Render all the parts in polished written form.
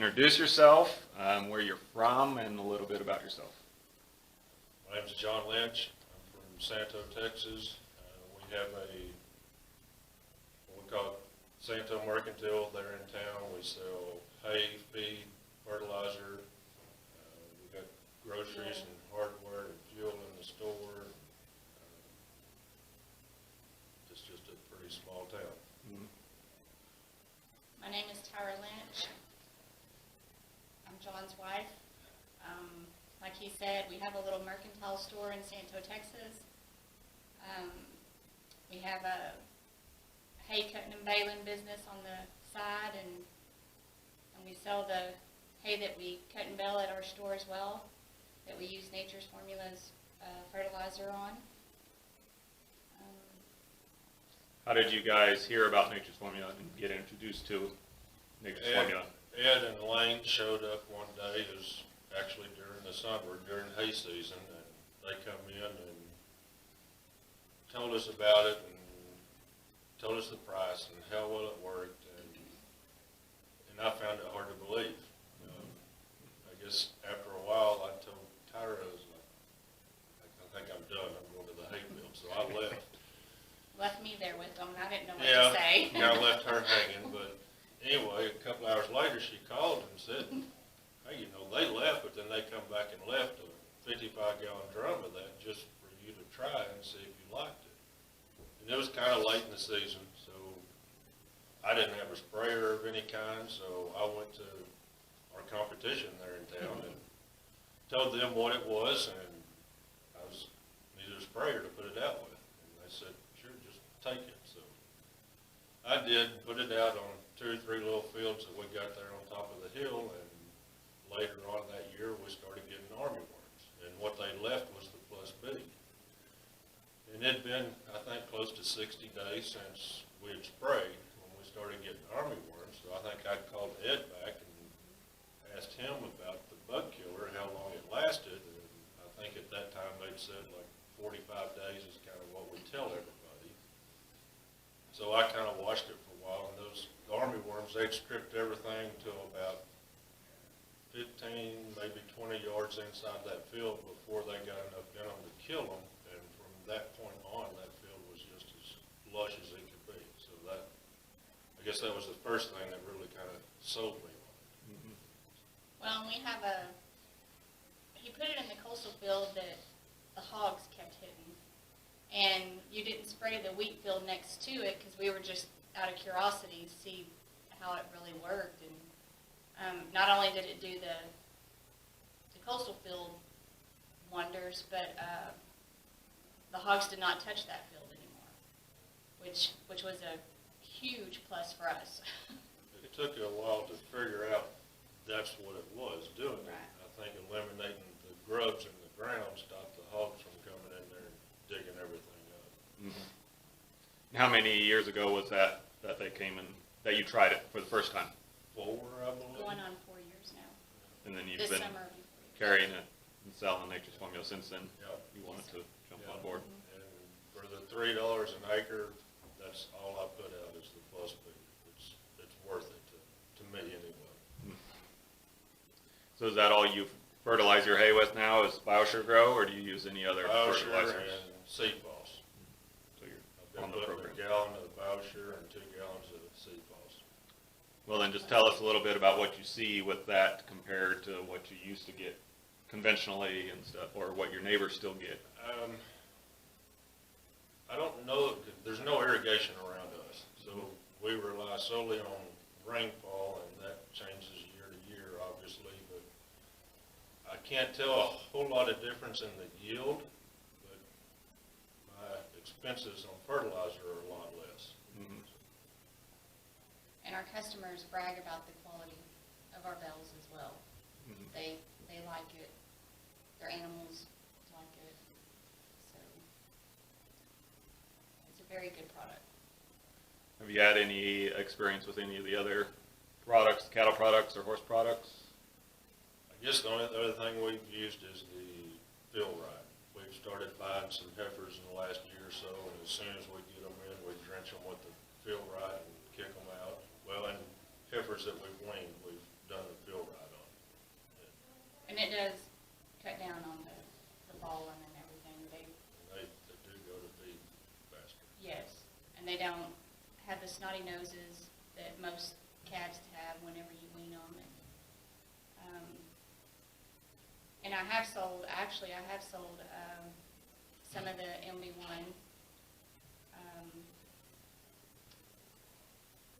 introduce yourself, where you're from, and a little bit about yourself. My name's John Lynch. I'm from Santo, Texas. We have what we call Santo Mercantile there in town. We sell hay, feed, fertilizer. We've got groceries and hardware and fuel in the store. It's just a pretty small town. Mm-hmm. My name is Tyra Lynch. I'm John's wife. Like he said, we have a little mercantile store in Santo, Texas. We have a hay cutting and baling business on the side, and we sell the hay that we cut and bale at our store as well, that we use Nature's Formula's fertilizer on. How did you guys hear about Nature's Formula and get introduced to Nature's Formula? Ed and Lane showed up one day. It was actually during the summer, during hay season, and they come in and told us about it and told us the price and how well it worked, and I found it hard to believe. I guess after a while I told Tyra, I was like, I think I'm done. I'm going to the hay field, so I left. Left me there with them, and I didn't know what to say. Yeah, I left her hanging, but anyway, a couple hours later she called and said, hey, they left, but then they come back and left a 55-gallon drum of that just for you to try and see if you liked it. And it was kind of late in the season, so I didn't have a sprayer of any kind, so I went to our competition there in town and told them what it was, and I needed a sprayer to put it out with. And they said, sure, just take it. So I did, put it out on 2 or 3 little fields that we got there on top of the hill, and later on that year we started getting armyworms, and what they left was the Plus B. And it had been, I think, close to 60 days since we had sprayed when we started getting armyworms, so I think I called Ed back and asked him about the bug killer, how long it lasted, and I think at that time they'd said like 45 days is kind of what we tell everybody. So I kind of watched it for a while, and those armyworms, they'd stripped everything to about 15, maybe 20 yards inside that field before they got enough venom to kill them, and from that point on, that field was just as lush as it could be. So that, I guess that was the first thing that really kind of sold me on it. Mm-hmm. Well, we have he put it in the coastal field that the hogs kept hitting. And you didn't spray the wheat field next to it because we were just out of curiosity to see how it really worked. And not only did it do the coastal field wonders, but the hogs did not touch that field anymore, which was a huge plus for us. It took a while to figure out that's what it was doing. Right. I think eliminating the grubs in the ground stopped the hogs from coming in there and digging everything up. Mm-hmm. How many years ago was that they came in, that you tried it for the first time? 4, I believe. Going on 4 years now. And then you've This been summer. carrying it and selling Nature's Formula since then. Yeah. You wanted to jump Yeah. on board. And for the $3 an acre, that's all I put out is the Plus B. It's worth it to me anyway. So is that all you fertilize your hay with now is BioSure Grow, or do you use any other BioSure fertilizers? and seed falls. So you're I've on been the putting program. a gallon of BioSure and 2 gallons of seed falls. Well, then just tell us a little bit about what you see with that compared to what you used to get conventionally and stuff, or what your neighbors still get. I don't know, there's no irrigation around us, so we rely solely on rainfall, and that changes year to year, obviously, but I can't tell a whole lot of difference in the yield, but my expenses on fertilizer are a lot less. Mm-hmm. And our customers brag about the quality of our bells as well. Mm-hmm. They like it. Their animals like it. So it's a very good product. Have you had any experience with any of the other products, cattle products or horse products? I guess the only other thing we've used is the Feel Rite. We've started buying some heifers in the last year or so, and as soon as we get them in, we drench them with the Feel Rite and kick them out. Well, and heifers that we've weaned, we've done the Feel And it does cut down on the falling and everything. They do go to feed faster. Yes, and they don't have the snotty noses that most calves have whenever you wean them. And I have sold, some of the MB1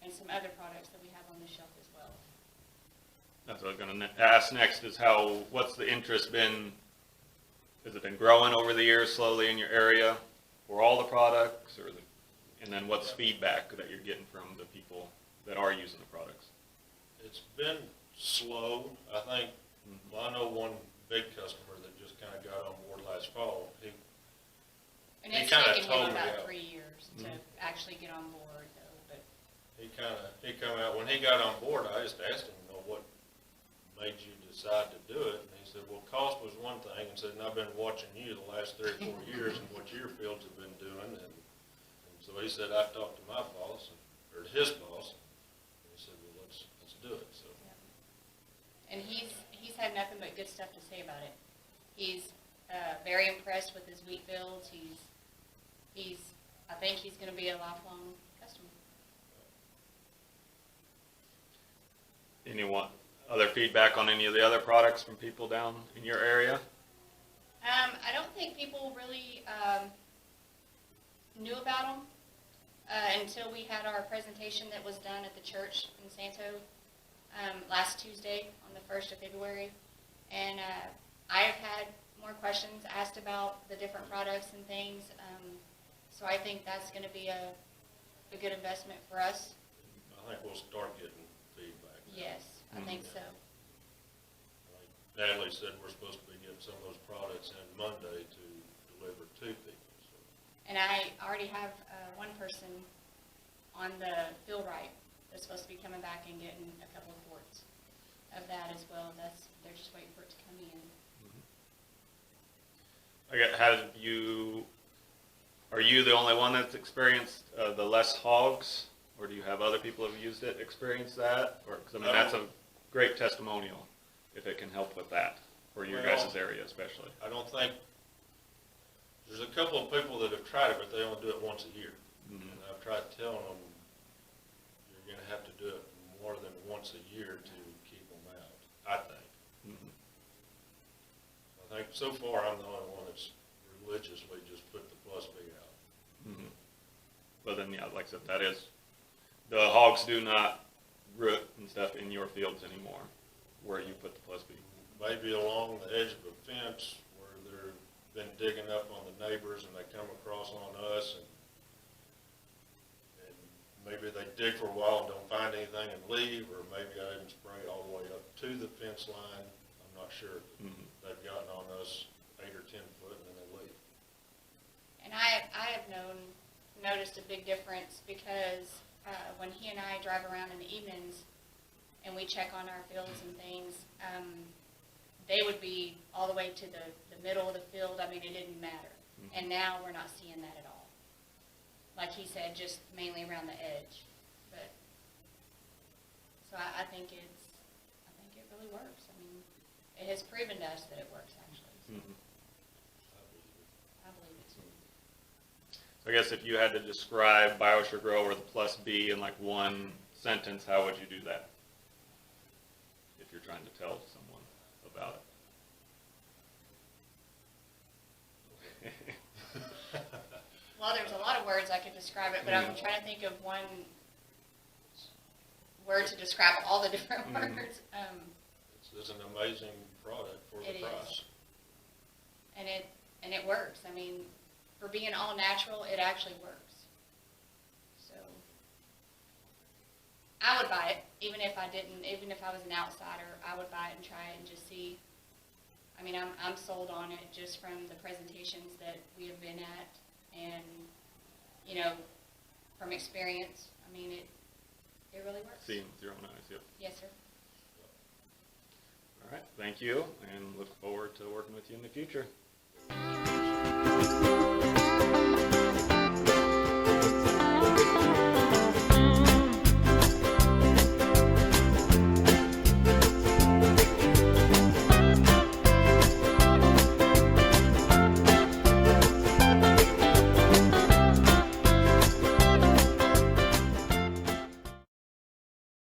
and some other products that we have on the shelf as well. That's what I was going to ask next is what's the interest been? Has it been growing over the years slowly in your area for all the products, and then what's feedback that you're getting from the people that are using the products? It's been slow. I think, well, I know one big customer that just kind of got on board last fall. And He it's kinda taken told him me about that. 3 years to actually get on board, though. But he come out, when he got on board, I just asked him, what made you decide to do it? And he said, well, cost was one thing, and said, and I've been watching you the last 3 or 4 years and what your fields have been doing. And so he said, I talked to my boss, or to his boss, and he said, well, let's do it. So. yeah. And he's had nothing but good stuff to say about it. He's very impressed with his wheat fields. I think he's going to be a lifelong customer. Anyone other feedback on any of the other products from people down in your area? I don't think people really knew about them until we had our presentation that was done at the church in Santo last Tuesday on the 1st of February. And I have had more questions asked about the different products and things. So I think that's going to be a good investment for us. I think we'll start getting feedback. Yes, I think so. Like Natalie said, we're supposed to be getting some of those products in Monday to deliver to people. So. And I already have one person on the Feel Rite that's supposed to be coming back and getting a couple of quarts of that as well. They're just waiting for it to come in. Are you the only one that's experienced the less hogs, or do you have other people who have used it experience that? Or, 'cause, I mean, that's a great testimonial if it can help with that for your guys' area especially. I don't think, there's a couple of people that have tried it, but they only do it once a year. And I've tried telling them, you're going to have to do it more than once a year to keep them out, I think. I think so far I'm the only one that's religiously just put the plus B out. But then, yeah, like I said, that is, the hogs do not root and stuff in your fields anymore, where you put the plus B. Maybe along the edge of a fence where they've been digging up on the neighbors and they come across on us, and maybe they dig for a while and don't find anything and leave, or maybe I didn't spray all the way up to the fence line. I'm not sure. They've gotten on us 8 or 10 foot and then they leave. And I have noticed a big difference because when he and I drive around in the evenings and we check on our fields and things, they would be all the way to the middle of the field. I mean, it didn't matter. And now we're not seeing that at all. Like he said, just mainly around the edge. But so I think it really works. I mean, it has proven to us that it works actually. So I believe it too. So I guess if you had to describe BioSure Grow or the plus B in like one sentence, how would you do that? If you're trying to tell someone about it. Well, there's a lot of words I could describe it, but I'm trying to think of one word to describe all the different words. It's an amazing product for the price. And it works. I mean, for being all natural, it actually works. So I would buy it, even if I was an outsider, I would buy it and try it and just see. I mean, I'm sold on it just from the presentations that we have been at, and from experience. I mean, it really works. Seeing with your own eyes, yep. Yes, sir. All right, thank you, and look forward to working with you in the future.